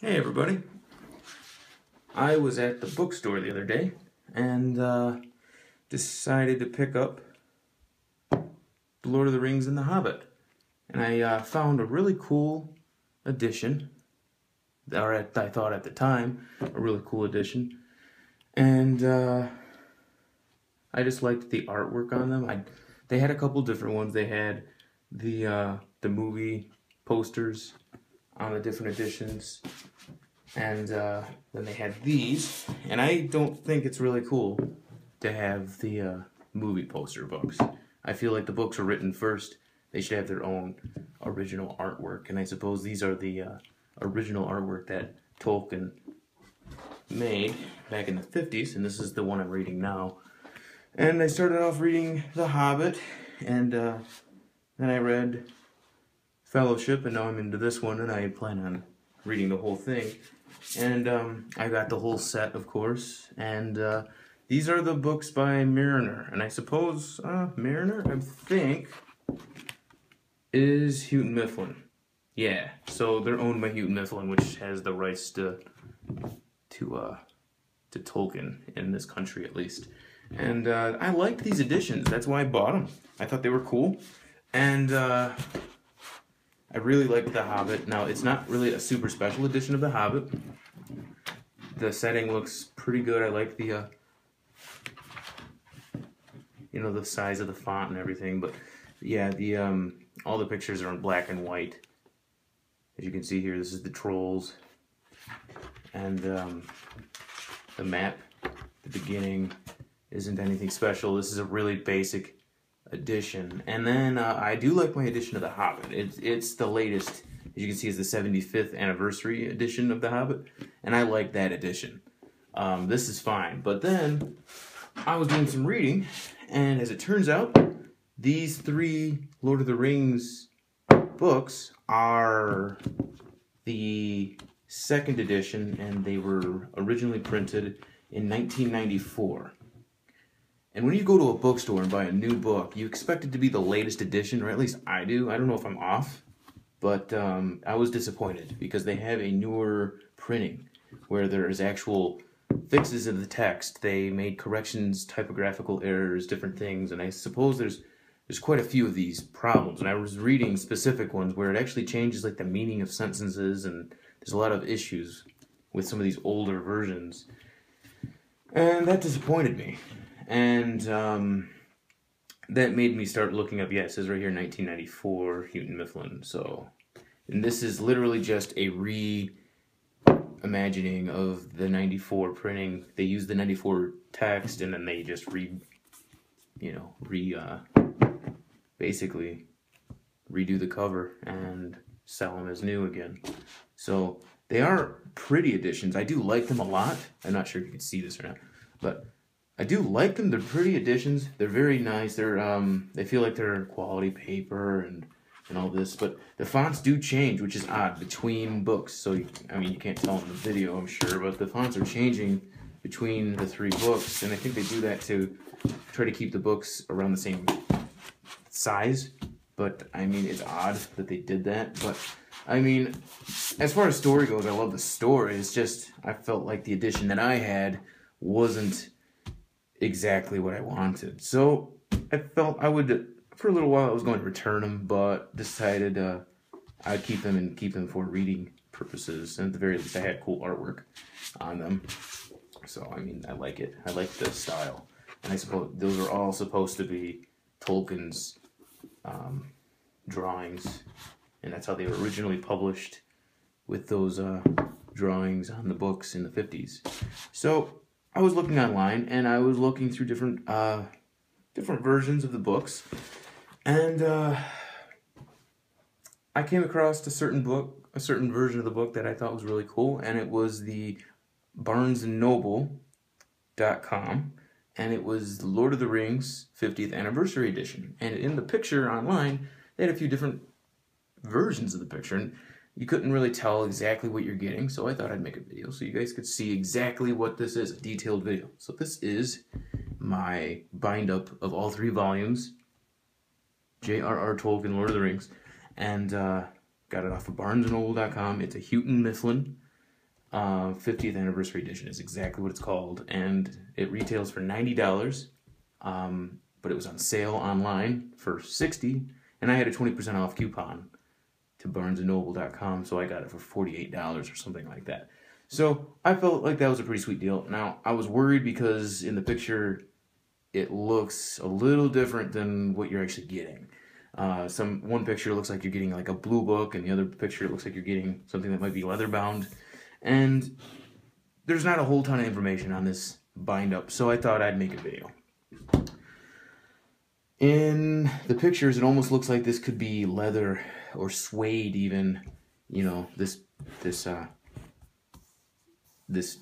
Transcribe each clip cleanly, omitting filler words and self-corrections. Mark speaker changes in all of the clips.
Speaker 1: Hey everybody. I was at the bookstore the other day and decided to pick up The Lord of the Rings and The Hobbit. And I found a really cool edition, or I thought at the time, a really cool edition. And I just liked the artwork on them. They had a couple different ones. They had the movie posters on the different editions. And then they had these, and I don't think it's really cool to have the movie poster books. I feel like the books are written first. They should have their own original artwork, and I suppose these are the original artwork that Tolkien made back in the 50s, and this is the one I'm reading now. And I started off reading The Hobbit, and then I read Fellowship, and now I'm into this one, and I plan on reading the whole thing. And I got the whole set, of course, and these are the books by Mariner, and I suppose Mariner, I think, is Houghton Mifflin. Yeah, so they're owned by Houghton Mifflin, which has the rights to Tolkien in this country, at least. And I liked these editions. That's why I bought them. I thought they were cool, and I really liked The Hobbit. Now, it's not really a super special edition of The Hobbit. The setting looks pretty good. I like the, the size of the font and everything. But yeah, all the pictures are in black and white. As you can see here, this is the trolls. And the map, the beginning, isn't anything special. This is a really basic edition. And then I do like my edition of The Hobbit. It's the latest. As you can see, it's the 75th anniversary edition of The Hobbit, and I like that edition. This is fine. But then I was doing some reading, and as it turns out, these 3 Lord of the Rings books are the 2nd edition, and they were originally printed in 1994. And when you go to a bookstore and buy a new book, you expect it to be the latest edition, or at least I do. I don't know if I'm off, but I was disappointed because they have a newer printing where there's actual fixes of the text. They made corrections, typographical errors, different things, and I suppose there's quite a few of these problems. And I was reading specific ones where it actually changes like the meaning of sentences, and there's a lot of issues with some of these older versions. And that disappointed me. And that made me start looking up, it says right here, 1994, Houghton Mifflin. So, and this is literally just a reimagining of the 94 printing. They use the 94 text, and then they just basically redo the cover and sell them as new again. So, they are pretty editions. I do like them a lot. I'm not sure if you can see this or not, but I do like them. They're pretty editions. They're very nice. They feel like they're quality paper and all this, but the fonts do change, which is odd, between books. So, you can't tell in the video, I'm sure, but the fonts are changing between the 3 books, and I think they do that to try to keep the books around the same size. But, it's odd that they did that. But, as far as story goes, I love the story. It's just, I felt like the edition that I had wasn't exactly what I wanted. So I felt I would, for a little while, I was going to return them, but decided I'd keep them for reading purposes. And at the very least, I had cool artwork on them. So, I like it. I like the style. And I suppose those are all supposed to be Tolkien's drawings. And that's how they were originally published, with those drawings on the books in the 50s. So I was looking online, and I was looking through different versions of the books, and I came across a certain version of the book that I thought was really cool, and it was the BarnesandNoble.com, and it was the Lord of the Rings 50th Anniversary Edition. And in the picture online, they had a few different versions of the picture, and you couldn't really tell exactly what you're getting, so I thought I'd make a video so you guys could see exactly what this is, a detailed video. So this is my bind-up of all 3 volumes, JRR Tolkien, Lord of the Rings, and got it off of BarnesandNoble.com. It's a Houghton Mifflin 50th anniversary edition is exactly what it's called, and it retails for $90. But it was on sale online for $60, and I had a 20% off coupon to barnesandnoble.com, so I got it for $48 or something like that. So I felt like that was a pretty sweet deal. Now, I was worried because in the picture, it looks a little different than what you're actually getting. One picture looks like you're getting like a blue book, and the other picture it looks like you're getting something that might be leather bound. And there's not a whole ton of information on this bind up, so I thought I'd make a video. In the pictures, it almost looks like this could be leather or suede even, you know, this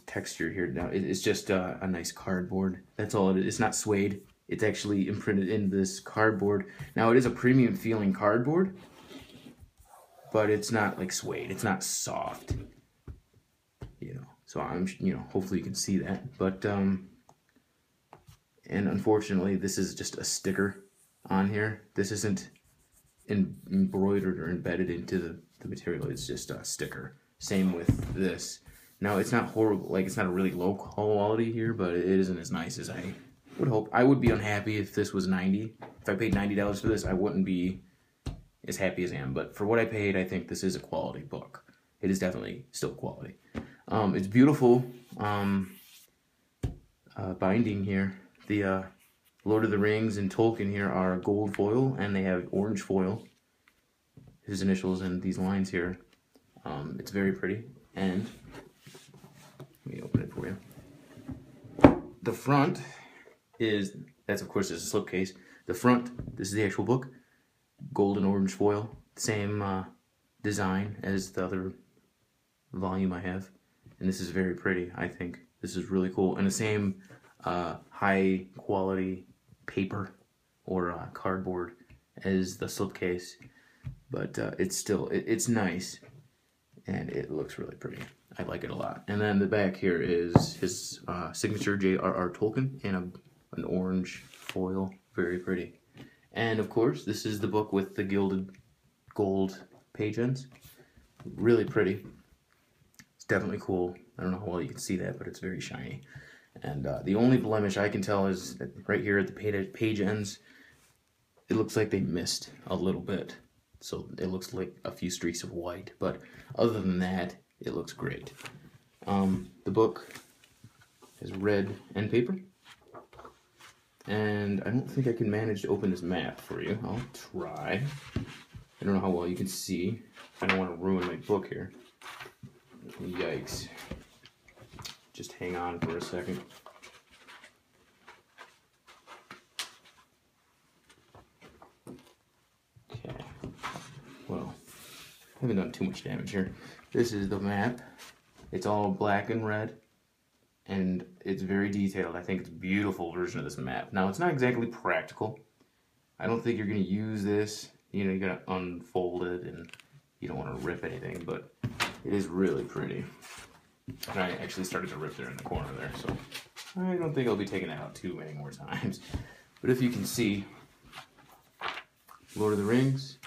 Speaker 1: texture here. Now, it's just a nice cardboard. That's all it is. It's not suede. It's actually imprinted in this cardboard. Now, it is a premium feeling cardboard, but it's not like suede. It's not soft, you know. So hopefully you can see that. But, and unfortunately, this is just a sticker on here. This isn't embroidered or embedded into the material. It's just a sticker. Same with this. Now, it's not horrible, like it's not a really low quality here, but it isn't as nice as I would hope. I would be unhappy if this was $90. If I paid $90 for this, I wouldn't be as happy as I am. But for what I paid, I think this is a quality book. It is definitely still quality. It's beautiful binding here. The Lord of the Rings and Tolkien here are gold foil, and they have orange foil. His initials and these lines here. It's very pretty. And let me open it for you. The front that's of course is a slipcase. The front, this is the actual book. Gold and orange foil. Same design as the other volume I have. And this is very pretty, I think. This is really cool. And the same high quality paper or cardboard as the slipcase. But it's nice. And it looks really pretty. I like it a lot. And then the back here is his signature JRR Tolkien in an orange foil. Very pretty. And of course, this is the book with the gilded gold page ends. Really pretty. It's definitely cool. I don't know how well you can see that, but it's very shiny. And the only blemish I can tell is that right here at the page ends, it looks like they missed a little bit. So it looks like a few streaks of white. But other than that, it looks great. The book is red end paper. And I don't think I can manage to open this map for you. I'll try. I don't know how well you can see. I don't want to ruin my book here. Yikes. Just hang on for a second. Okay. Well, I haven't done too much damage here. This is the map. It's all black and red. And it's very detailed. I think it's a beautiful version of this map. Now, it's not exactly practical. I don't think you're going to use this. You know, you got to unfold it, and you don't want to rip anything, but it is really pretty. And I actually started to rip there in the corner there, so I don't think I'll be taking it out too many more times. But if you can see, Lord of the Rings,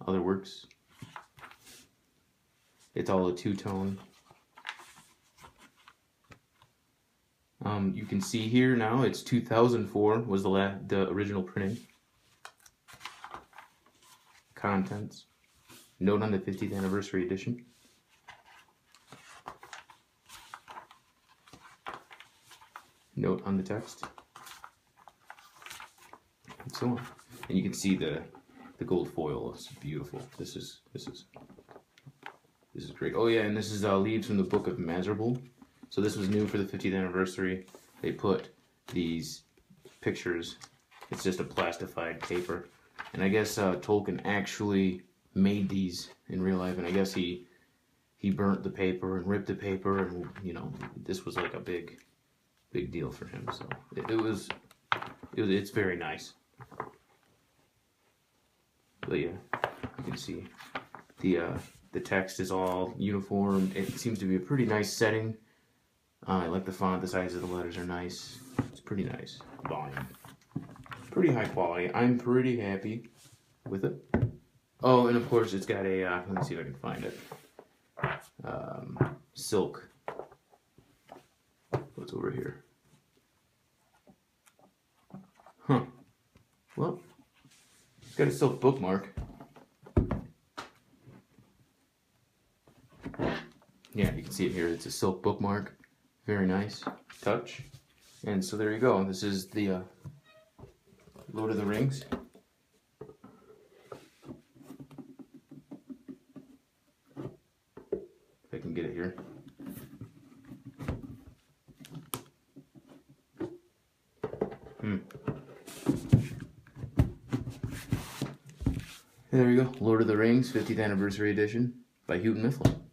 Speaker 1: other works. It's all a two-tone. You can see here now, it's 2004 was the original printing. Contents. Note on the 50th anniversary edition. Note on the text. And so on. And you can see the gold foil is beautiful. This is great. Oh yeah, and this is leaves from the Book of Miserable. So this was new for the 50th anniversary. They put these pictures. It's just a plastified paper. And I guess Tolkien actually made these in real life, and I guess he burnt the paper and ripped the paper, and you know, this was like a big deal for him. So it's very nice. But yeah, you can see the text is all uniform. It seems to be a pretty nice setting. I like the font. The size of the letters are nice. It's pretty nice volume. Pretty high quality. I'm pretty happy with it. Oh, and of course it's got a, let me see if I can find it. Silk. What's over here? Huh. Well, it's got a silk bookmark. Yeah, you can see it here. It's a silk bookmark. Very nice touch. And so there you go. This is the Lord of the Rings. If I can get it here. There you go. Lord of the Rings 50th Anniversary Edition by Houghton Mifflin.